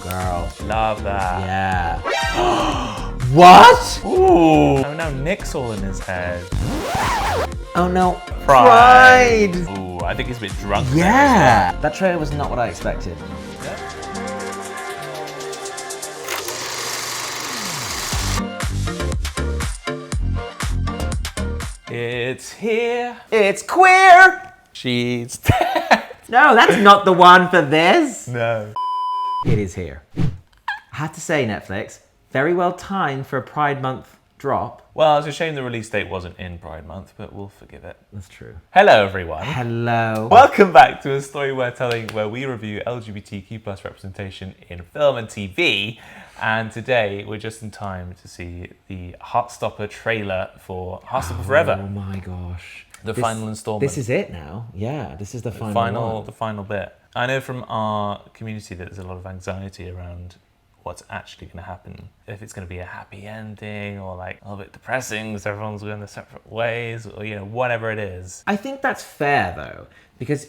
girl. Love that. Yeah. What? Ooh. Oh, now Nick's all in his head. Oh no. Pride. Ooh, I think he's a bit drunk. Yeah. That trailer was not what I expected. It's here. It's queer. She's dead. No, that's not the one for this. No. It is here. I have to say, Netflix, very well timed for a Pride Month drop. Well, it's a shame the release date wasn't in Pride Month, but we'll forgive it. That's true. Hello, everyone. Hello. Welcome back to a story we're telling where we review LGBTQ+ representation in film and TV. And today we're just in time to see the Heartstopper trailer for Heartstopper Forever. Oh my gosh. The final installment. This is it now. Yeah, this is the final one. The final bit. I know from our community that there's a lot of anxiety around what's actually going to happen. If it's going to be a happy ending or like a little bit depressing because everyone's going their separate ways or, you know, whatever it is. I think that's fair though, because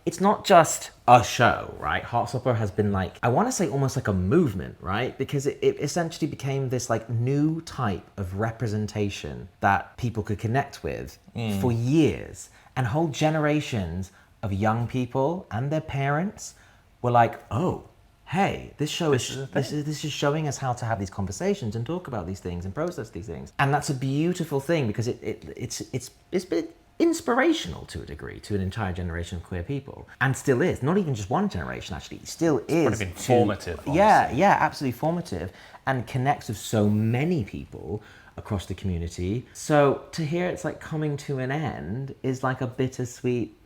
it's not just a show, right? Heartstopper has been like, I want to say almost like a movement, right? Because it essentially became this like new type of representation that people could connect with for years. And whole generations of young people and their parents were like, oh, hey, this is showing us how to have these conversations and talk about these things and process these things. And that's a beautiful thing because it's been inspirational to a degree to an entire generation of queer people, and still is. Not even just one generation, actually, it still is. It's been formative. Yeah, absolutely formative, and connects with so many people across the community. So to hear it's like coming to an end is like a bittersweet.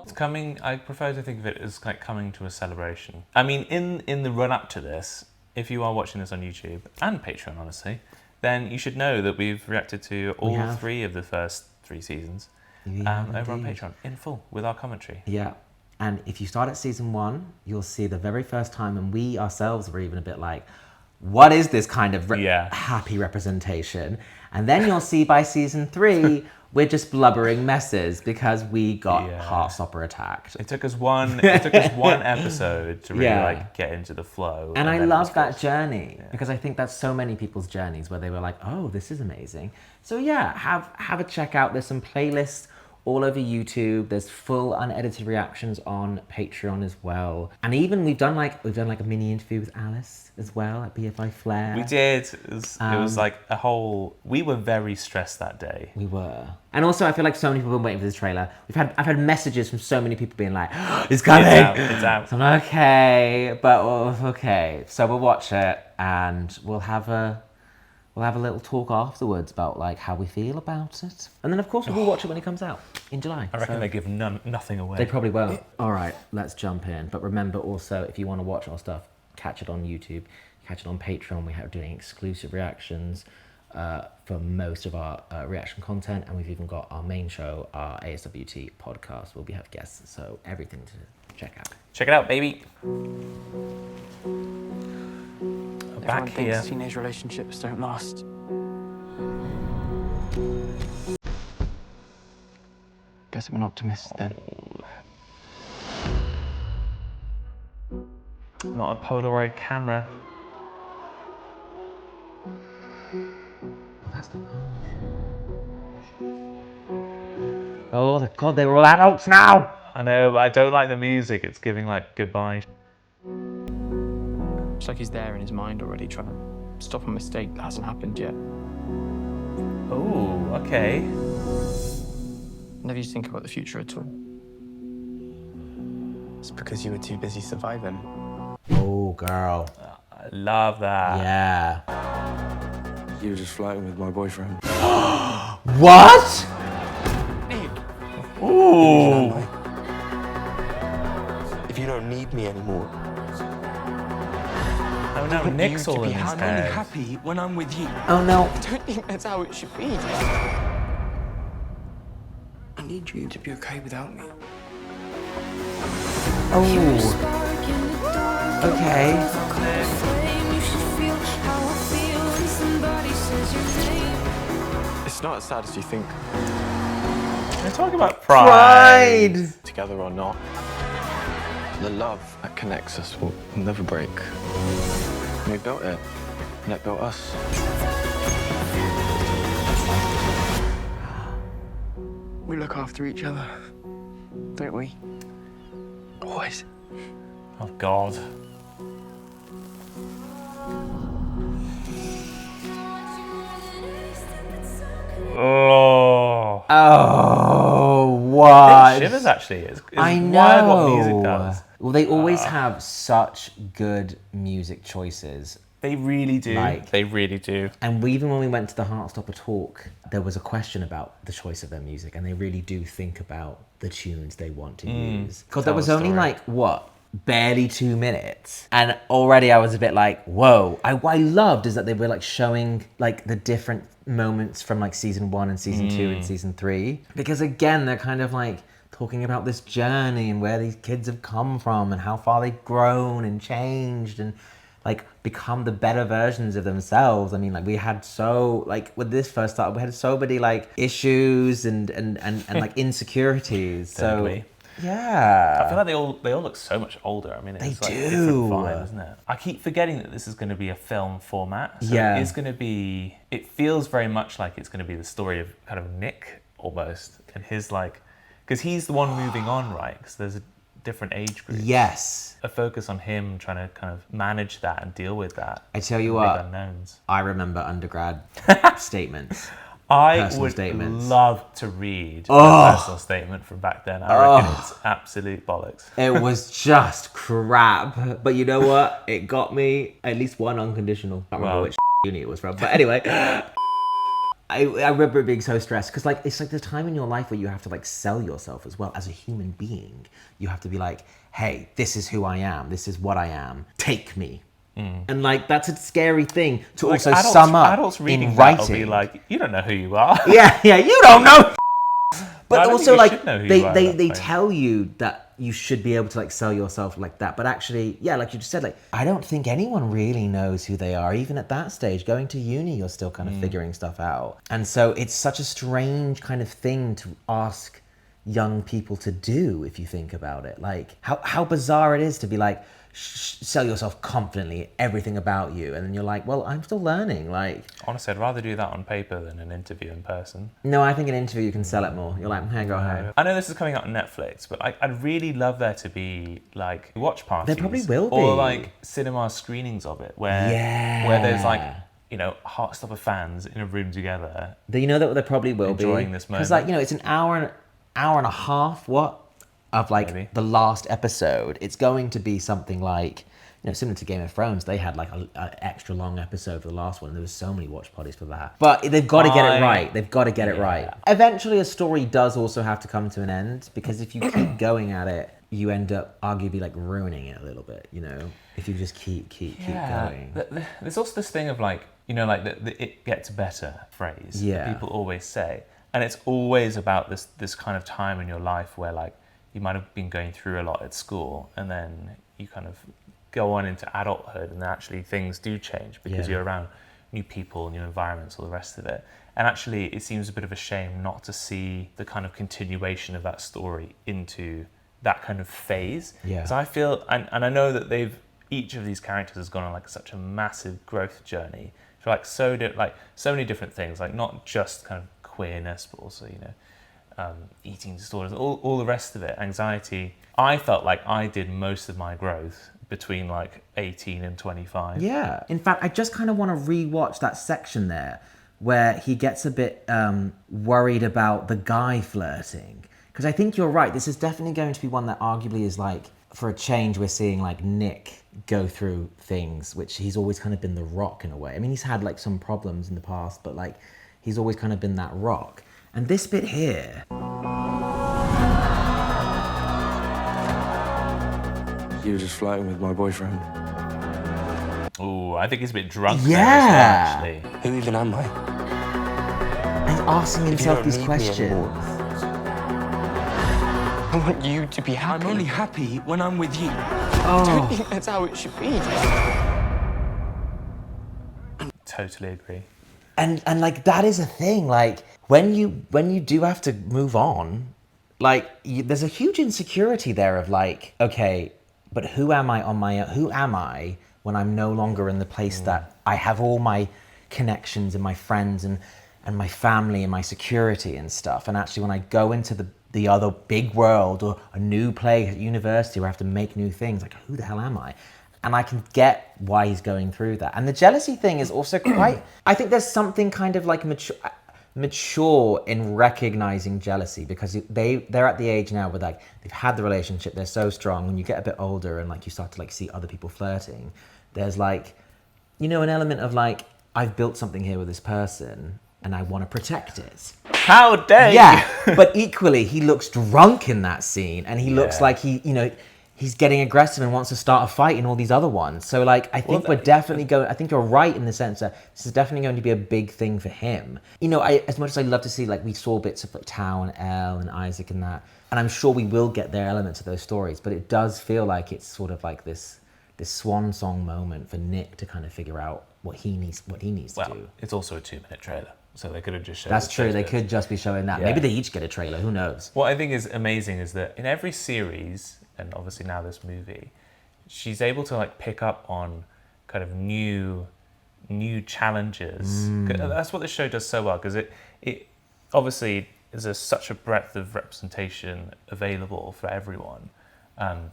It's coming. I prefer to think of it as like coming to a celebration. I mean, in the run up to this, if you are watching this on YouTube and Patreon, honestly, then you should know that we've reacted to all 3 of the first 3 seasons over on Patreon in full with our commentary. Yeah. And if you start at season 1, you'll see the very first time, and we ourselves were even a bit like, what is this kind of happy representation? And then you'll see by season 3, we're just blubbering messes because we got Heartstopper attacked. It took us one episode to really like get into the flow. And I love that journey because I think that's so many people's journeys where they were like, oh, this is amazing. So yeah, have a check out. There's some playlists all over YouTube. There's full unedited reactions on Patreon as well. And even we've done like a mini interview with Alice as well at BFI Flair. We did. It was like a whole. We were very stressed that day. We were. And also, I feel like so many people have been waiting for this trailer. I've had messages from so many people being like, oh, "It's coming! It's out." So I'm like, okay, but okay. So we'll watch it and we'll have a little talk afterwards about like how we feel about it. And then of course we'll watch it when it comes out in July. I reckon they give nothing away. They probably won't. All right, let's jump in. But remember also, if you want to watch our stuff, catch it on YouTube, catch it on Patreon. We are doing exclusive reactions for most of our reaction content. And we've even got our main show, our ASWT podcast, where we have guests. So everything to check out. Check it out, baby. Everyone thinks teenage relationships don't last. Guess I'm an optimist then. Not a Polaroid camera. Oh God, they're all adults now. I know, but I don't like the music. It's giving like goodbye. It's like he's there in his mind already, trying to stop a mistake that hasn't happened yet. Oh, okay. Never used to think about the future at all. It's because you were too busy surviving. Oh, girl. I love that. Yeah. You were just flirting with my boyfriend. What? Ooh. If you don't need me anymore. Oh no, Nick's all in his I'm head. only happy when I'm with you. Oh no. I don't think that's how it should be. I need you to be okay without me. Oh. Okay. It's not as sad as you think. We're talking about pride. Together or not. The love that connects us will never break. We built it, and it built us. We look after each other, don't we? Always. Oh God. Oh. Oh, It what? shivers actually. It's I know. wild what music does. Well, they always have such good music choices. They really do. Like- They really do. And even when we went to the Heartstopper talk, there was a question about the choice of their music, and they really do think about the tunes they want to use. Because there Tell was the only story. like, what, barely 2 minutes. And already I was a bit like, whoa. What I loved is that they were like showing like the different moments from like season 1 and season 2 and season 3. Because again, they're kind of like talking about this journey and where these kids have come from and how far they've grown and changed and like become the better versions of themselves. I mean, like we had so like when this first started, we had so many like issues and like insecurities. Don't So we? yeah, I feel like they all look so much older. I mean, it's They like do. a different vibe, isn't it? I keep forgetting that this is going to be a film format. So Yeah. it is going to be. It feels very much like it's going to be the story of kind of Nick almost and his like, because he's the one moving on, right? Because there's a different age group. yes. A focus on him trying to kind of manage that and deal with that. I tell you big what, unknowns. I remember undergrad statements. I Personal would statements. love to read Oh. a personal statement from back then. I reckon it's absolute bollocks. It was just crap. But you know what? It got me at least one unconditional. I can't remember Wow. which uni it was from. But anyway, I remember being so stressed because like it's like the time in your life where you have to like sell yourself as well as a human being. You have to be like, hey, this is who I am. This is what I am. Take me. And like that's a scary thing to Like, also adults, sum up adults reading in that will writing. be like, you don't know who you are. Yeah, you don't know. But I don't also, think you like should know who they you are at they, that they point. tell you that you should be able to like sell yourself like that. But actually, yeah, like you just said, like I don't think anyone really knows who they are, even at that stage. Going to uni, you're still kind of figuring stuff out, and so it's such a strange kind of thing to ask young people to do if you think about it. Like how bizarre it is to be like sell yourself confidently, everything about you, and then you're like, well, I'm still learning. Like, Honestly, I'd rather do that on paper than an interview in person. no, I think an interview you can sell it more. You're like, hey, go ahead. I know this is coming out on Netflix, but I'd really love there to be like watch parties. There probably will Or be. like cinema screenings of it where Yeah. where there's like, you know, Heartstopper fans in a room together. You know that there probably will be Enjoying this because, like, moment. you know, it's an hour and a half. What of like Maybe. the last episode? It's going to be something like, you know, similar to Game of Thrones. They had like an extra long episode for the last one. There was so many watch parties for that. But they've got to get it right. They've got to get it right. Eventually, a story does also have to come to an end because if you keep going at it, you end up arguably like ruining it a little bit. You know, if you just keep going. There's also this thing of like, you know, like the it gets better phrase Yeah. that people always say. And it's always about this kind of time in your life where like you might have been going through a lot at school and then you kind of go on into adulthood and actually things do change because Yeah. you're around new people, new environments, all the rest of it. And actually it seems a bit of a shame not to see the kind of continuation of that story into that kind of phase. Yeah. Because I feel, and I know that each of these characters has gone on like such a massive growth journey for like so many different things, like not just kind of queerness, but also, you know, eating disorders, all the rest of it, anxiety. I felt like I did most of my growth between like 18 and 25. Yeah. In fact, I just kind of want to rewatch that section there where he gets a bit worried about the guy flirting. Because I think you're right. This is definitely going to be one that arguably is like, for a change, we're seeing like Nick go through things, which he's always kind of been the rock in a way. I mean, he's had like some problems in the past, but like he's always kind of been that rock. And this bit here, You were just flirting with my boyfriend. Ooh, I think he's a bit drunk Yeah. there as well, actually. Who even am I? he's asking If you himself don't these need me questions. anymore. I want you to be happy. I'm only happy when I'm with you. I don't think that's how it should be. Totally agree. And like that is a thing. Like when you do have to move on, like there's a huge insecurity there of like, okay, but who am I on my own? Who am I when I'm no longer in the place that I have all my connections and my friends and my family and my security and stuff? And actually when I go into the other big world or a new place at university where I have to make new things, like who the hell am I? And I can get why he's going through that. And the jealousy thing is also quite, I think there's something kind of like mature in recognizing jealousy, because they're at the age now where like they've had the relationship, they're so strong. When you get a bit older and like you start to like see other people flirting, there's like, you know, an element of like, I've built something here with this person and I want to protect it. How dare you? Yeah, but equally he looks drunk in that scene and he looks like he's getting aggressive and wants to start a fight in all these other ones. So like, I think we're definitely going, I think you're right in the sense that this is definitely going to be a big thing for him. You know, as much as I love to see, like we saw bits of like Tao and Elle and Isaac and that, and I'm sure we will get their elements of those stories, but it does feel like it's sort of like this swan song moment for Nick to kind of figure out what he needs to do. It's also a 2-minute trailer, so they could have just shown. That's true. They could just be showing that. Yeah. Maybe they each get a trailer. Who knows? What I think is amazing is that in every series, and obviously now this movie, she's able to like pick up on kind of new challenges. That's what this show does so well, because it obviously is such a breadth of representation available for everyone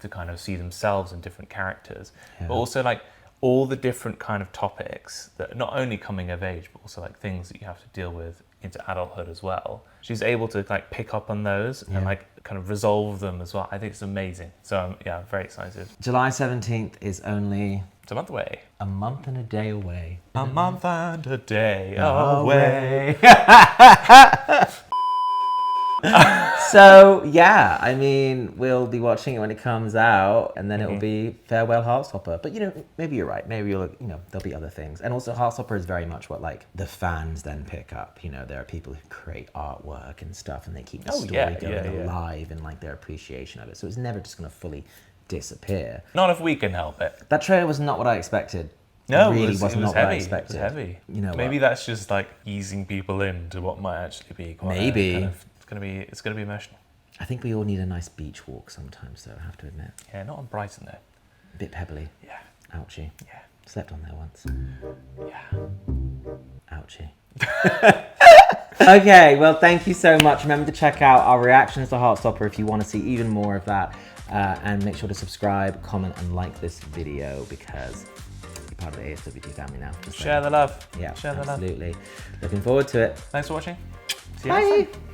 to kind of see themselves in different characters, but also like all the different kind of topics that are not only coming of age, but also like things that you have to deal with into adulthood as well. She's able to like pick up on those and like kind of resolve them as well. I think it's amazing. So I'm very excited. July 17th is only... It's a month away. A month and a day away. A month and a day away. So yeah, I mean, we'll be watching it when it comes out, and then it will be farewell Heartstopper. But you know, maybe you're right. Maybe there'll be other things. And also, Heartstopper is very much what like the fans then pick up. You know, there are people who create artwork and stuff, and they keep the story going alive and like their appreciation of it. So it's never just going to fully disappear. Not if we can help it. That trailer was not what I expected. No, it really was not heavy. what I expected. It was heavy. You know, maybe that's just like easing people into what might actually be quite it's gonna be emotional. I think we all need a nice beach walk sometimes, though, I have to admit. Yeah, not on Brighton though. A bit pebbly. Yeah. Ouchie. Yeah. Slept on there once. Yeah. Ouchie. Okay, well, thank you so much. Remember to check out our reactions to Heartstopper if you want to see even more of that. And make sure to subscribe, comment, and like this video, because you're part of the ASWT family now. Share the love. Yeah, Share the love. absolutely. Looking forward to it. Thanks for watching. See you next time. Bye.